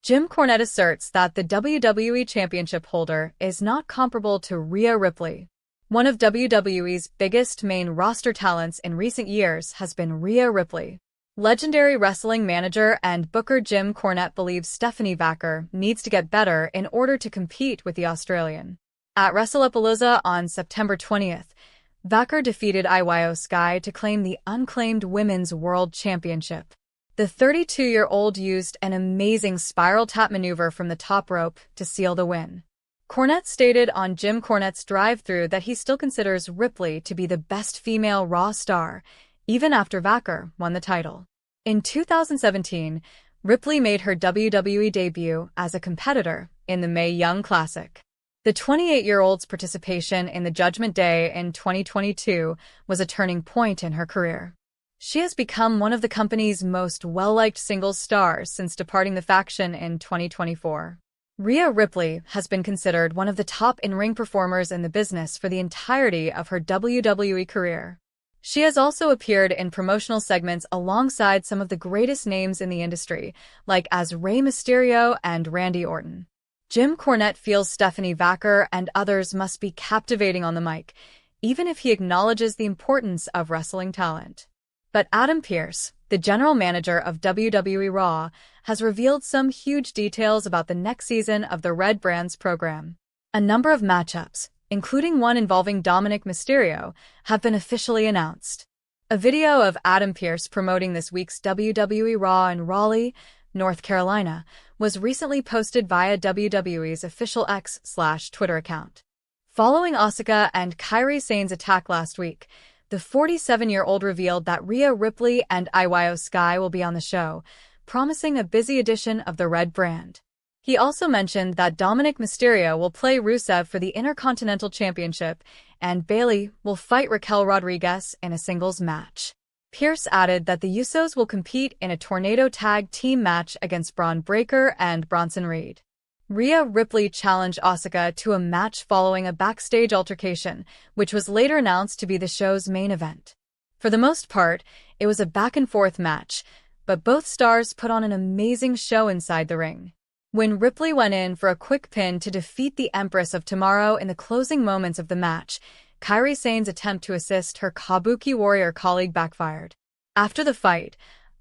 Jim Cornette asserts that the WWE Championship holder is not comparable to Rhea Ripley. One of WWE's biggest main roster talents in recent years has been Rhea Ripley. Legendary wrestling manager and booker Jim Cornette believes Stephanie Vaquer needs to get better in order to compete with the Australian. At WrestleApalooza on September 20th, Vaquer defeated Iyo Sky to claim the unclaimed Women's World Championship. The 32-year-old used an amazing spiral tap maneuver from the top rope to seal the win. Cornette stated on Jim Cornette's drive-thru that he still considers Ripley to be the best female Raw star, even after Vaquer won the title. In 2017, Ripley made her WWE debut as a competitor in the Mae Young Classic. The 28-year-old's participation in the Judgment Day in 2022 was a turning point in her career. She has become one of the company's most well-liked singles stars since departing the faction in 2024. Rhea Ripley has been considered one of the top in-ring performers in the business for the entirety of her WWE career. She has also appeared in promotional segments alongside some of the greatest names in the industry, like as Rey Mysterio and Randy Orton. Jim Cornette feels Stephanie Vaquer and others must be captivating on the mic, even if he acknowledges the importance of wrestling talent. But Adam Pearce, the general manager of WWE Raw, has revealed some huge details about the next season of the Red Brands program. A number of matchups, including one involving Dominic Mysterio, have been officially announced. A video of Adam Pearce promoting this week's WWE Raw in Raleigh, North Carolina, was recently posted via WWE's official X/Twitter account. Following Asuka and Kairi Sane's attack last week, the 47-year-old revealed that Rhea Ripley and Iyo Sky will be on the show, promising a busy edition of the Red Brand. He also mentioned that Dominic Mysterio will play Rusev for the Intercontinental Championship, and Bayley will fight Raquel Rodriguez in a singles match. Pearce added that the Usos will compete in a Tornado Tag Team match against Braun Breaker and Bronson Reed. Rhea Ripley challenged Asuka to a match following a backstage altercation, which was later announced to be the show's main event. For the most part, it was a back-and-forth match, but both stars put on an amazing show inside the ring. When Ripley went in for a quick pin to defeat the Empress of Tomorrow in the closing moments of the match, Kairi Sane's attempt to assist her Kabuki Warrior colleague backfired. After the fight,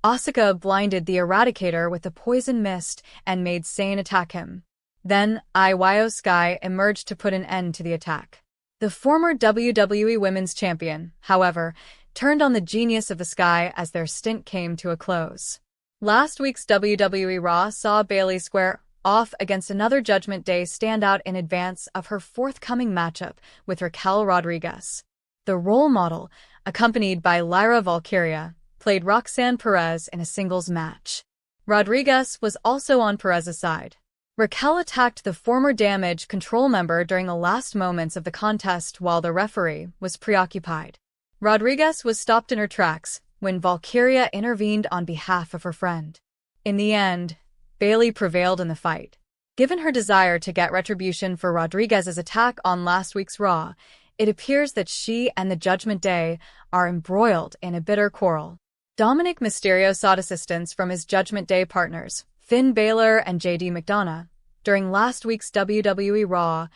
Asuka blinded the Eradicator with a poison mist and made Sane attack him. Then, Iyo Sky emerged to put an end to the attack. The former WWE Women's Champion, however, turned on the genius of the Sky as their stint came to a close. Last week's WWE Raw saw Bayley square off against another Judgment Day standout in advance of her forthcoming matchup with Raquel Rodriguez. The role model, accompanied by Lyra Valkyria, played Roxanne Perez in a singles match. Rodriguez was also on Perez's side. Raquel attacked the former Damage Control member during the last moments of the contest while the referee was preoccupied. Rodriguez was stopped in her tracks when Valkyria intervened on behalf of her friend. In the end, Bayley prevailed in the fight. Given her desire to get retribution for Rodriguez's attack on last week's Raw, it appears that she and the Judgment Day are embroiled in a bitter quarrel. Dominic Mysterio sought assistance from his Judgment Day partners, Finn Balor and JD McDonough, during last week's WWE Raw,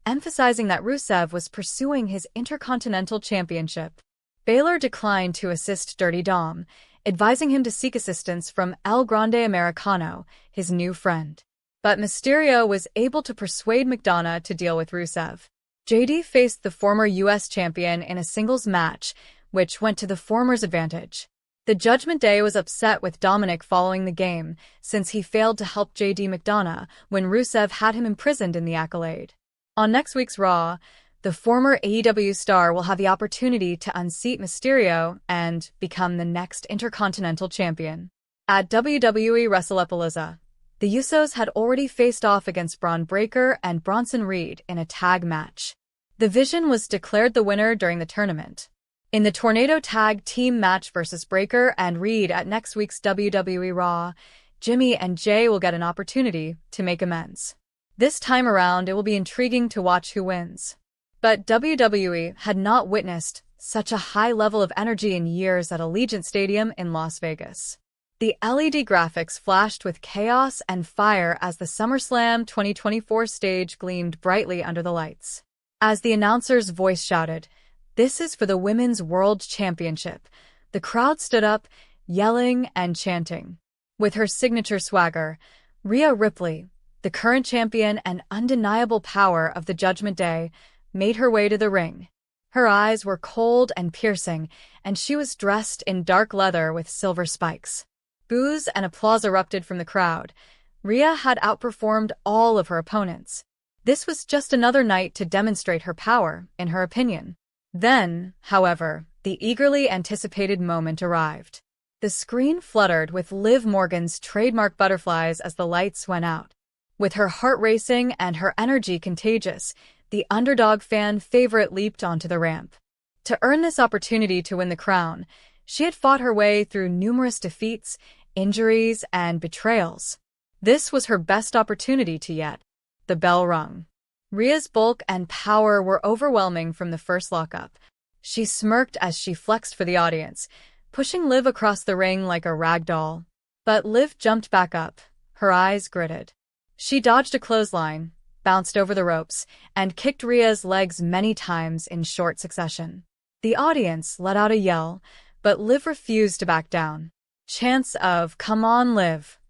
emphasizing that Rusev was pursuing his Intercontinental Championship. Balor declined to assist Dirty Dom, advising him to seek assistance from El Grande Americano, his new friend. But Mysterio was able to persuade McDonough to deal with Rusev. JD faced the former U.S. champion in a singles match, which went to the former's advantage. The Judgment Day was upset with Dominic following the game, since he failed to help JD McDonough when Rusev had him imprisoned in the Accolade. On next week's Raw, the former AEW star will have the opportunity to unseat Mysterio and become the next Intercontinental Champion. At WWE WrestleApalooza, the Usos had already faced off against Braun Breaker and Bronson Reed in a tag match. The Vision was declared the winner during the tournament. In the Tornado Tag Team match versus Breaker and Reed at next week's WWE Raw, Jimmy and Jay will get an opportunity to make amends. This time around, it will be intriguing to watch who wins. But WWE had not witnessed such a high level of energy in years at Allegiant Stadium in Las Vegas. The LED graphics flashed with chaos and fire as the SummerSlam 2024 stage gleamed brightly under the lights. As the announcer's voice shouted, "This is for the Women's World Championship," the crowd stood up, yelling and chanting. With her signature swagger, Rhea Ripley, the current champion and undeniable power of the Judgment Day, made her way to the ring. Her eyes were cold and piercing, and she was dressed in dark leather with silver spikes. Boos and applause erupted from the crowd. Rhea had outperformed all of her opponents. This was just another night to demonstrate her power, in her opinion. Then, however, the eagerly anticipated moment arrived. The screen fluttered with Liv Morgan's trademark butterflies as the lights went out. With her heart racing and her energy contagious, the underdog fan favorite leaped onto the ramp. To earn this opportunity to win the crown, she had fought her way through numerous defeats, injuries, and betrayals. This was her best opportunity to yet. The bell rung. Rhea's bulk and power were overwhelming from the first lockup. She smirked as she flexed for the audience, pushing Liv across the ring like a rag doll. But Liv jumped back up, her eyes gritted. She dodged a clothesline, bounced over the ropes, and kicked Rhea's legs many times in short succession. The audience let out a yell, but Liv refused to back down. Chants of "Come on, Liv"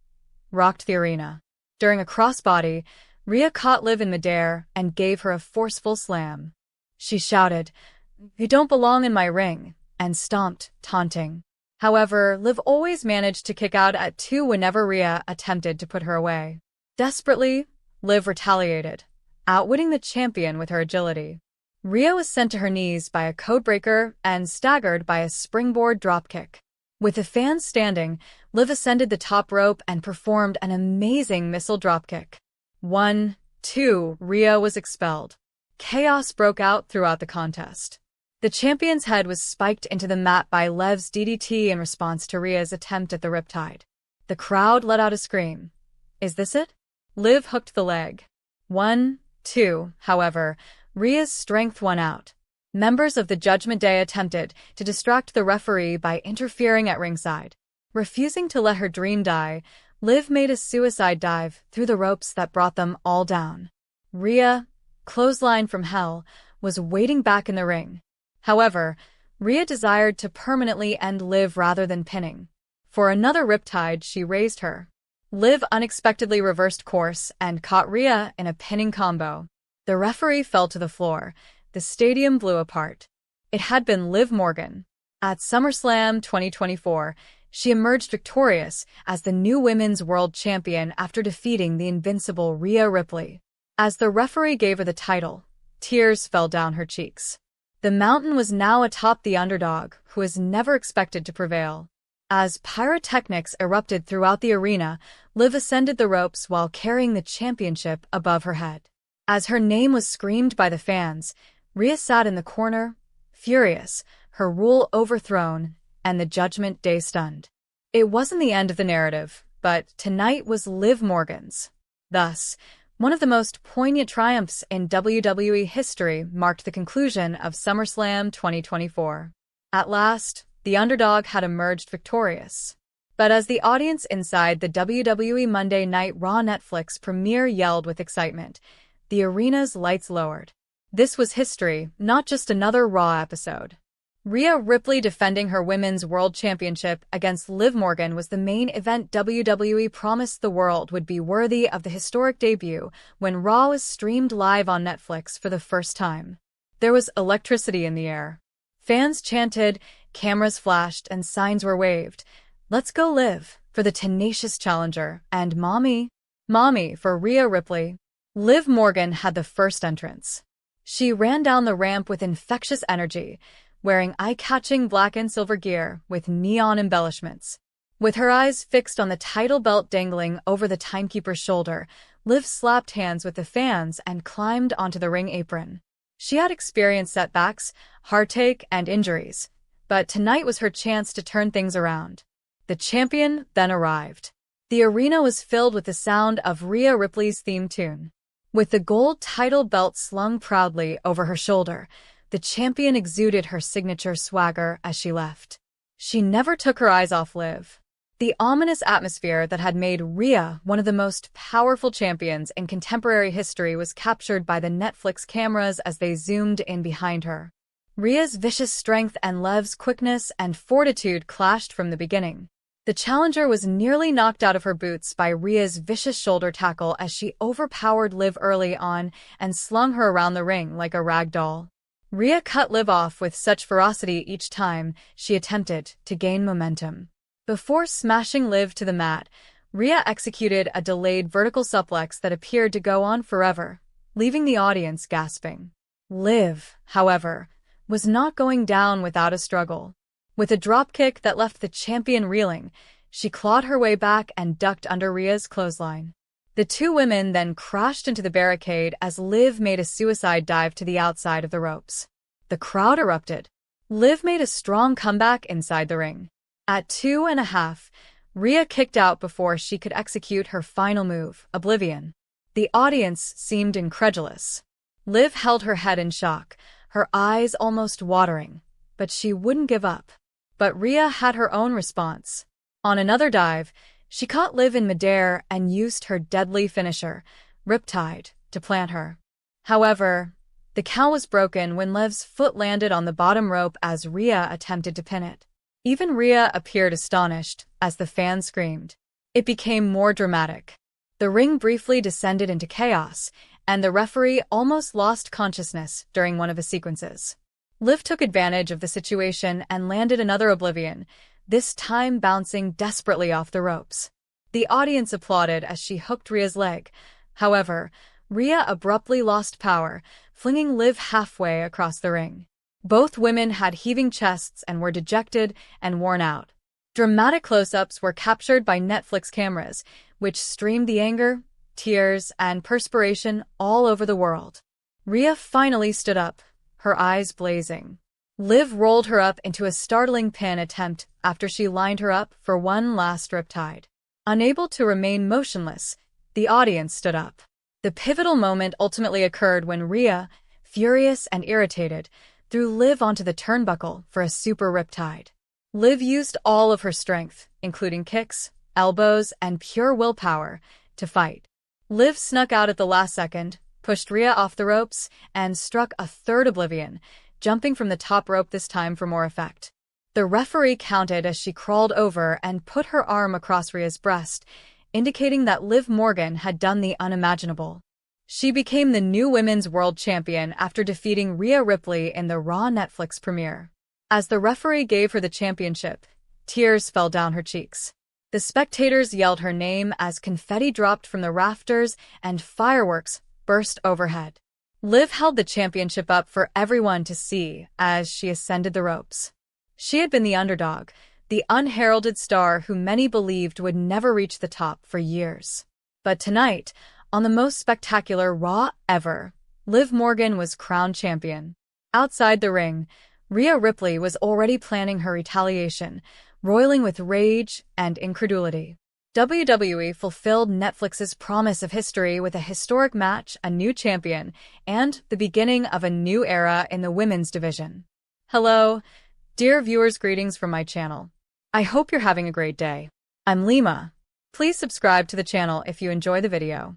rocked the arena. During a crossbody, Rhea caught Liv in midair and gave her a forceful slam. She shouted, "You don't belong in my ring," and stomped, taunting. However, Liv always managed to kick out at two whenever Rhea attempted to put her away. Desperately, Liv retaliated, outwitting the champion with her agility. Rhea was sent to her knees by a codebreaker and staggered by a springboard dropkick. With the fans standing, Liv ascended the top rope and performed an amazing missile dropkick. 1, 2, Rhea was expelled. Chaos broke out throughout the contest. The champion's head was spiked into the mat by Liv's DDT in response to Rhea's attempt at the riptide. The crowd let out a scream. Is this it? Liv hooked the leg. 1, 2, however, Rhea's strength won out. Members of the Judgment Day attempted to distract the referee by interfering at ringside. Refusing to let her dream die, Liv made a suicide dive through the ropes that brought them all down. Rhea, clothesline from hell, was waiting back in the ring. However, Rhea desired to permanently end Liv rather than pinning. For another riptide, she raised her. Liv unexpectedly reversed course and caught Rhea in a pinning combo. The referee fell to the floor. The stadium blew apart. It had been Liv Morgan. At SummerSlam 2024, she emerged victorious as the new Women's World Champion after defeating the invincible Rhea Ripley. As the referee gave her the title, tears fell down her cheeks. The mountain was now atop the underdog, who was never expected to prevail. As pyrotechnics erupted throughout the arena, Liv ascended the ropes while carrying the championship above her head. As her name was screamed by the fans, Rhea sat in the corner, furious, her rule overthrown, and the Judgment Day stunned. It wasn't the end of the narrative, but tonight was Liv Morgan's. Thus, one of the most poignant triumphs in WWE history marked the conclusion of SummerSlam 2024. At last, the underdog had emerged victorious. But as the audience inside the WWE Monday Night Raw Netflix premiere yelled with excitement, the arena's lights lowered. This was history, not just another Raw episode. Rhea Ripley defending her Women's World Championship against Liv Morgan was the main event WWE promised the world would be worthy of the historic debut when Raw was streamed live on Netflix for the first time. There was electricity in the air. Fans chanted, cameras flashed, and signs were waved. "Let's go Liv" for the tenacious challenger, and Mommy for Rhea Ripley. Liv Morgan had the first entrance. She ran down the ramp with infectious energy, wearing eye-catching black and silver gear with neon embellishments. With her eyes fixed on the title belt dangling over the timekeeper's shoulder, Liv slapped hands with the fans and climbed onto the ring apron. She had experienced setbacks, heartache, and injuries, but tonight was her chance to turn things around. The champion then arrived. The arena was filled with the sound of Rhea Ripley's theme tune. With the gold title belt slung proudly over her shoulder, the champion exuded her signature swagger as she left. She never took her eyes off Liv. The ominous atmosphere that had made Rhea one of the most powerful champions in contemporary history was captured by the Netflix cameras as they zoomed in behind her. Rhea's vicious strength and Liv's quickness and fortitude clashed from the beginning. The challenger was nearly knocked out of her boots by Rhea's vicious shoulder tackle as she overpowered Liv early on and slung her around the ring like a rag doll. Rhea cut Liv off with such ferocity each time she attempted to gain momentum. Before smashing Liv to the mat, Rhea executed a delayed vertical suplex that appeared to go on forever, leaving the audience gasping. Liv, however, was not going down without a struggle. With a dropkick that left the champion reeling, she clawed her way back and ducked under Rhea's clothesline. The two women then crashed into the barricade as Liv made a suicide dive to the outside of the ropes. The crowd erupted. Liv made a strong comeback inside the ring. At 2.5, Rhea kicked out before she could execute her final move, Oblivion. The audience seemed incredulous. Liv held her head in shock, her eyes almost watering, but she wouldn't give up. But Rhea had her own response. On another dive, she caught Liv in midair and used her deadly finisher, Riptide, to plant her. However, the count was broken when Liv's foot landed on the bottom rope as Rhea attempted to pin it. Even Rhea appeared astonished as the fans screamed. It became more dramatic. The ring briefly descended into chaos, and the referee almost lost consciousness during one of the sequences. Liv took advantage of the situation and landed another Oblivion, this time bouncing desperately off the ropes. The audience applauded as she hooked Rhea's leg. However, Rhea abruptly lost power, flinging Liv halfway across the ring. Both women had heaving chests and were dejected and worn out. Dramatic close-ups were captured by Netflix cameras, which streamed the anger, tears, and perspiration all over the world. Rhea finally stood up, her eyes blazing. Liv rolled her up into a startling pin attempt after she lined her up for one last riptide. Unable to remain motionless, the audience stood up. The pivotal moment ultimately occurred when Rhea, furious and irritated, threw Liv onto the turnbuckle for a super riptide. Liv used all of her strength, including kicks, elbows, and pure willpower, to fight. Liv snuck out at the last second, pushed Rhea off the ropes, and struck a third Oblivion, jumping from the top rope this time for more effect. The referee counted as she crawled over and put her arm across Rhea's breast, indicating that Liv Morgan had done the unimaginable. She became the new Women's World Champion after defeating Rhea Ripley in the Raw Netflix premiere. As the referee gave her the championship, tears fell down her cheeks. The spectators yelled her name as confetti dropped from the rafters and fireworks burst overhead. Liv held the championship up for everyone to see as she ascended the ropes. She had been the underdog, the unheralded star who many believed would never reach the top for years. But tonight, on the most spectacular Raw ever, Liv Morgan was crowned champion. Outside the ring, Rhea Ripley was already planning her retaliation, roiling with rage and incredulity. WWE fulfilled Netflix's promise of history with a historic match, a new champion, and the beginning of a new era in the women's division. Hello, dear viewers, greetings from my channel. I hope you're having a great day. I'm Lima. Please subscribe to the channel if you enjoy the video.